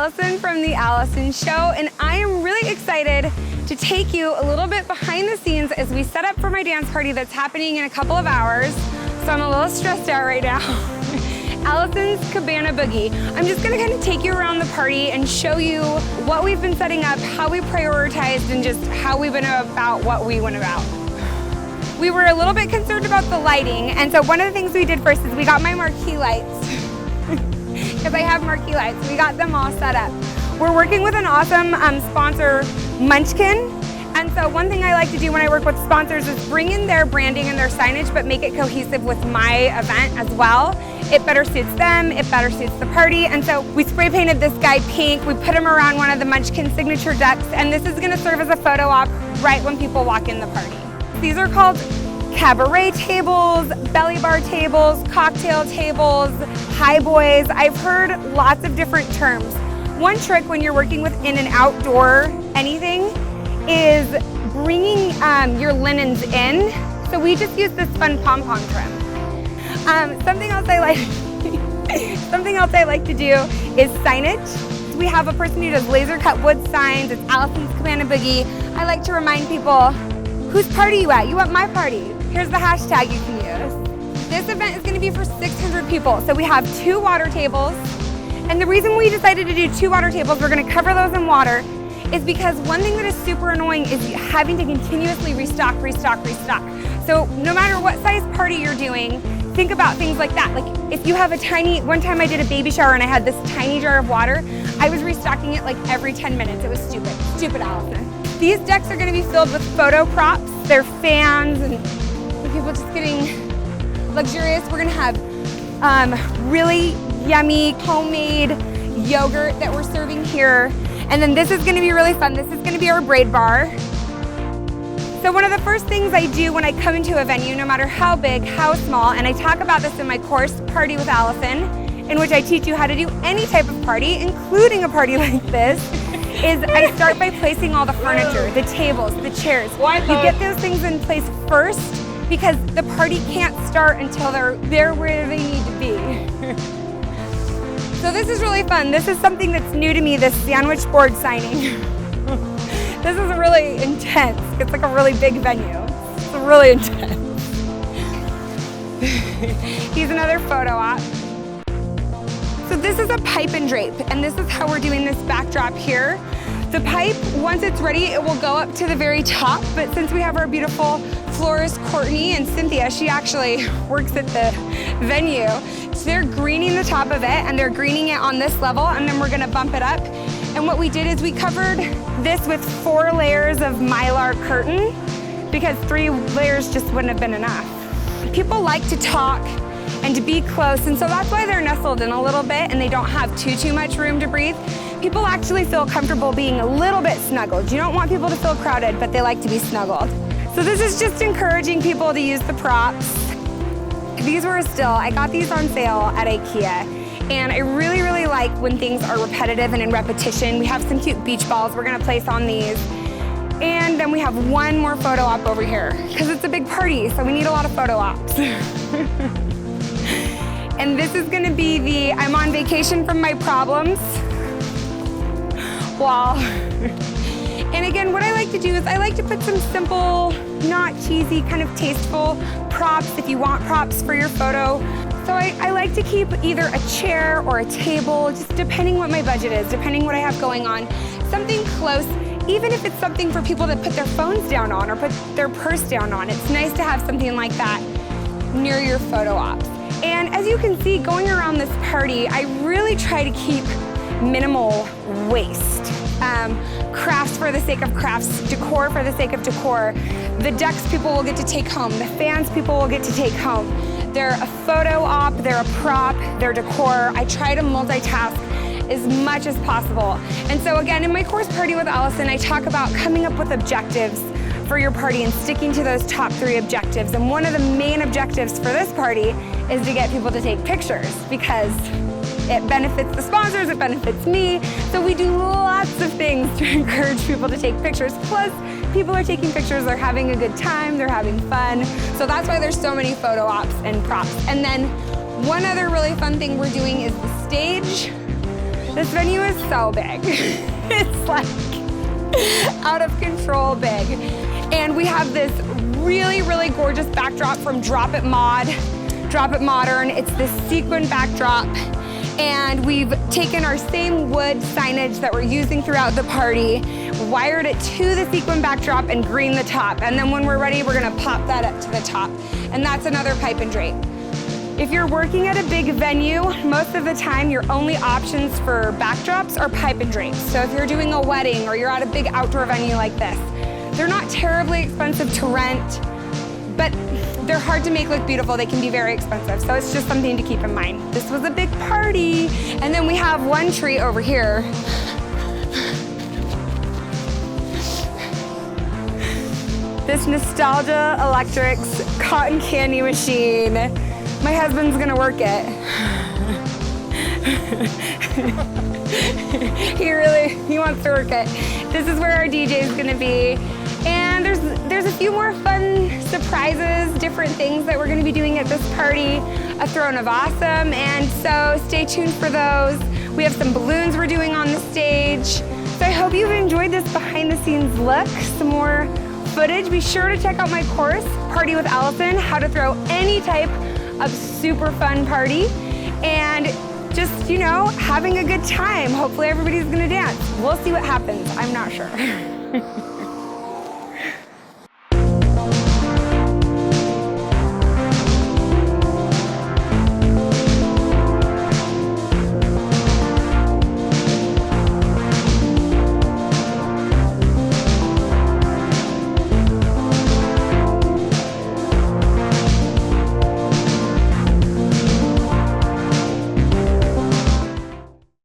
Allison from The Allison Show, and I am really excited to take you a little bit behind the scenes as we set up for my dance party that's happening in a couple of hours. So I'm a little stressed out right now. Allison's Cabana Boogie. I'm just gonna kind of take you around the party and show you what we've been setting up, how we prioritized, and just how we went about what we went about. We were a little bit concerned about the lighting, and so one of the things we did first is we got my marquee lights. Because I have marquee lights, we got them all set up. We're working with an awesome sponsor, Munchkin. And so one thing I like to do when I work with sponsors is bring in their branding and their signage, but make it cohesive with my event as well. It better suits them, it better suits the party. And so we spray painted this guy pink, we put him around one of the Munchkin signature decks, and this is gonna serve as a photo op right when people walk in the party. These are called cabaret tables, belly bar tables, cocktail tables, high boys. I've heard lots of different terms. One trick when you're working with in an outdoor anything is bringing your linens in. So we just use this fun pom-pom trim. Something else I like to do is signage. We have a person who does laser cut wood signs. It's Allison's Cabana Boogie. I like to remind people, whose party you at? You at my party. Here's the hashtag you can use. This event is gonna be for 600 people. So we have 2 water tables. And the reason we decided to do 2 water tables, we're gonna cover those in water, is because one thing that is super annoying is having to continuously restock. So no matter what size party you're doing, think about things like that. Like if you have a tiny, one time I did a baby shower and I had this tiny jar of water, I was restocking it like every 10 minutes. It was stupid, Allison. These decks are gonna be filled with photo props. They're fans and people just getting luxurious. We're gonna have really yummy homemade yogurt that we're serving here. And then this is gonna be really fun. This is gonna be our braid bar. So one of the first things I do when I come into a venue, no matter how big, how small, and I talk about this in my course, Party With Alison, in which I teach you how to do any type of party, including a party like this, is I start by placing all the furniture, the tables, the chairs. You get those things in place first because the party can't start until they're where they need to be. So this is really fun. This is something that's new to me, this sandwich board signing. This is really intense. It's like a really big venue. It's really intense. Here's another photo op. So this is a pipe and drape, and this is how we're doing this backdrop here. The pipe, once it's ready, it will go up to the very top, but since we have our beautiful florist Courtney and Cynthia, she actually works at the venue, so they're greening the top of it, and they're greening it on this level, and then we're gonna bump it up. And what we did is we covered this with 4 layers of Mylar curtain because 3 layers just wouldn't have been enough. People like to talk and to be close, and so that's why they're nestled in a little bit and they don't have too much room to breathe. People actually feel comfortable being a little bit snuggled. You don't want people to feel crowded, but they like to be snuggled. So this is just encouraging people to use the props. These were I got these on sale at IKEA. And I really like when things are repetitive and in repetition. We have some cute beach balls we're gonna place on these. And then we have one more photo op over here because it's a big party, so we need a lot of photo ops. And this is gonna be I'm on vacation from my problems wall. And again, what I like to do is I like to put some simple, not cheesy, kind of tasteful props if you want props for your photo. So I like to keep either a chair or a table, just depending what my budget is, depending what I have going on. Something close, even if it's something for people to put their phones down on or put their purse down on. It's nice to have something like that near your photo ops. And as you can see, going around this party, I really try to keep minimal waste. Crafts for the sake of crafts, decor for the sake of decor. The decks people will get to take home. The fans people will get to take home. They're a photo op, they're a prop, they're decor. I try to multitask as much as possible. And so again, in my course Party With Alison, I talk about coming up with objectives for your party and sticking to those top 3 objectives. And one of the main objectives for this party is to get people to take pictures because it benefits the sponsors, it benefits me. So we do lots of things to encourage people to take pictures. Plus, people are taking pictures, they're having a good time, they're having fun. So that's why there's so many photo ops and props. And then one other really fun thing we're doing is the stage. This venue is so big. It's like out of control big. And we have this really, really gorgeous backdrop from Drop It Modern. It's this sequin backdrop. And we've taken our same wood signage that we're using throughout the party, wired it to the sequin backdrop and green the top. And then when we're ready, we're gonna pop that up to the top. And that's another pipe and drape. If you're working at a big venue, most of the time your only options for backdrops are pipe and drapes. So if you're doing a wedding or you're at a big outdoor venue like this, they're not terribly expensive to rent, but they're hard to make look beautiful. They can be very expensive. So it's just something to keep in mind. This was a big party. And then we have one tree over here. This Nostalgia Electrics cotton candy machine. My husband's gonna work it. He wants to work it. This is where our DJ is gonna be. And there's a few more fun surprises, different things that we're gonna be doing at this party. A Throne of Awesome, and so stay tuned for those. We have some balloons we're doing on the stage. So I hope you've enjoyed this behind the scenes look, some more footage. Be sure to check out my course, Party with Alison, how to throw any type of super fun party. And just, you know, having a good time. Hopefully everybody's gonna dance. We'll see what happens, I'm not sure.